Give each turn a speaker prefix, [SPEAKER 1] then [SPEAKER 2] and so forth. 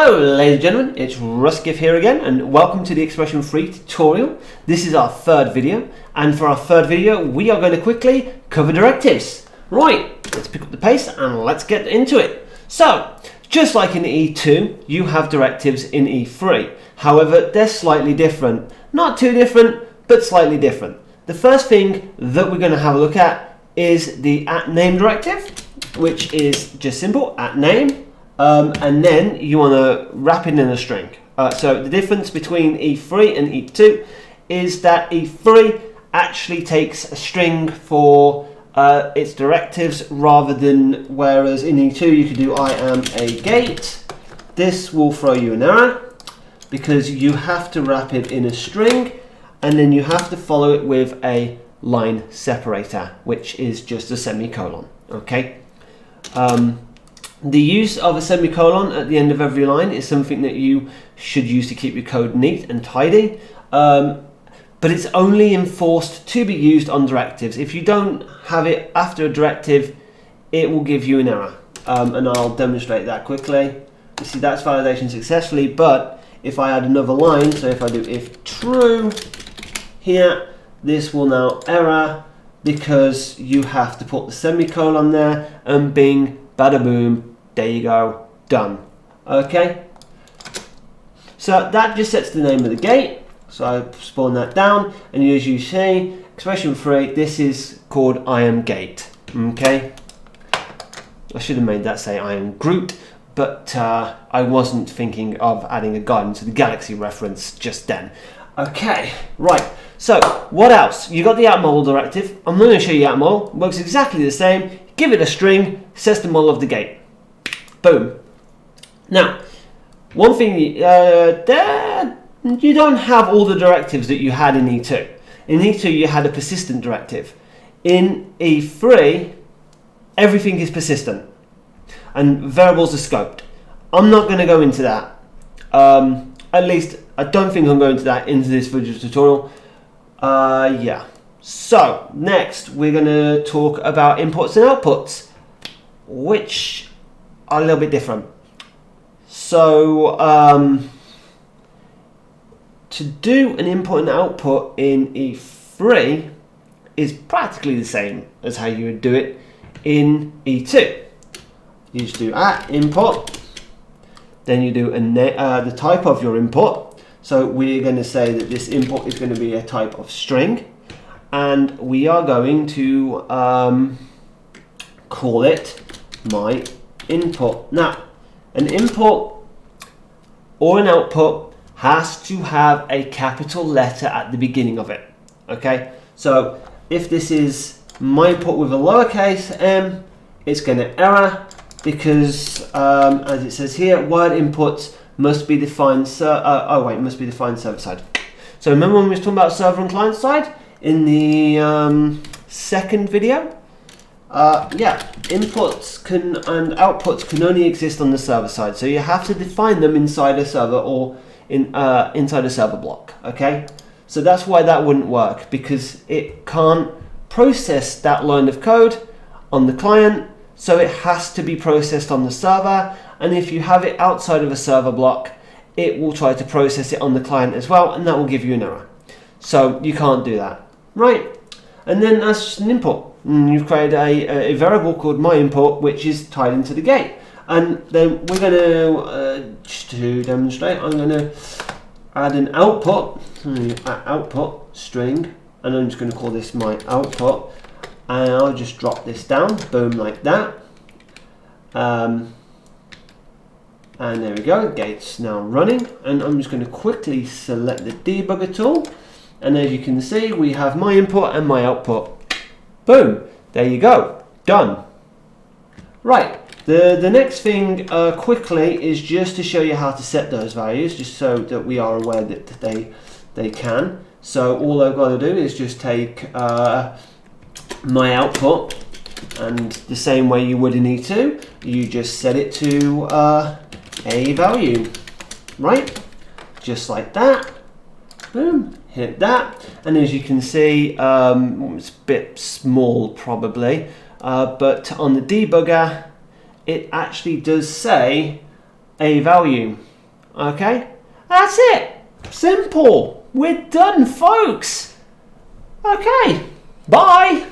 [SPEAKER 1] Hello ladies and gentlemen, it's Ruskif here again and welcome to the Expression Free tutorial. This is our third video, and for our third video we are going to quickly cover directives. Right, let's pick up the pace and let's get into it. So, just like in E2, you have directives in E3. However, they're slightly different. Not too different, but slightly different. The first thing that we're going to have a look at is the @name directive, which is just simple, @name. And then you want to wrap it in a string. So the difference between E3 and E2 is that E3 actually takes a string for its directives rather than, whereas in E2 you could do I am a gate. This will throw you an error because you have to wrap it in a string and then you have to follow it with a line separator, which is just a semicolon. Okay. The use of a semicolon at the end of every line is something that you should use to keep your code neat and tidy, but it's only enforced to be used on directives. If you don't have it after a directive, it will give you an error, and I'll demonstrate that quickly. You see, that's validation successfully, but if I add another line, so if I do if true here, this will now error because you have to put the semicolon there, and bing, bada boom, there you go, done. Okay, so that just sets the name of the gate. So I spawn that down, and as you see, expression 3, this is called I am gate. Okay, I should have made that say I am Groot, but I wasn't thinking of adding a Guardians of the Galaxy reference just then. Okay, right, so what else? You got the @model directive. I'm not going to show you @model, works exactly the same. Give it a string, sets the model of the gate. Boom. Now, one thing, you don't have all the directives that you had in E2. In E2 you had a persistent directive. In E3, everything is persistent and variables are scoped. I'm not going to go into that. At least I don't think I'm going to that into this video tutorial. Yeah. So next we're going to talk about inputs and outputs, which are a little bit different. So to do an input and output in E3 is practically the same as how you would do it in E2. You just do @input, then you do the type of your input. So we're going to say that this input is going to be a type of string, and we are going to call it my input. Now, an input or an output has to have a capital letter at the beginning of it. Okay, so if this is my input with a lowercase m, it's going to error because, as it says here, word inputs must be defined. Must be defined server side. So remember when we were talking about server and client side in the second video? Yeah, inputs and outputs can only exist on the server side, so you have to define them inside a server or inside a server block. Okay, so that's why that wouldn't work, because it can't process that line of code on the client, so it has to be processed on the server. And if you have it outside of a server block, it will try to process it on the client as well, and that will give you an error. So you can't do that, right? And then that's just an input. You've created a variable called my_input, which is tied into the gate. And then we're going to, just to demonstrate, I'm going to add an output, output string, and I'm just going to call this my output. And I'll just drop this down, boom, like that. And there we go, gate's now running. And I'm just going to quickly select the debugger tool. And as you can see, we have my input and my output. Boom, there you go, done. Right, the next thing quickly is just to show you how to set those values, just so that we are aware that they can. So all I've got to do is just take my output, and the same way you would in E2, you just set it to a value, right? Just like that, boom. Hit that, and as you can see, it's a bit small probably, but on the debugger it actually does say a value. Okay, that's it. Simple. We're done, folks. Okay, bye.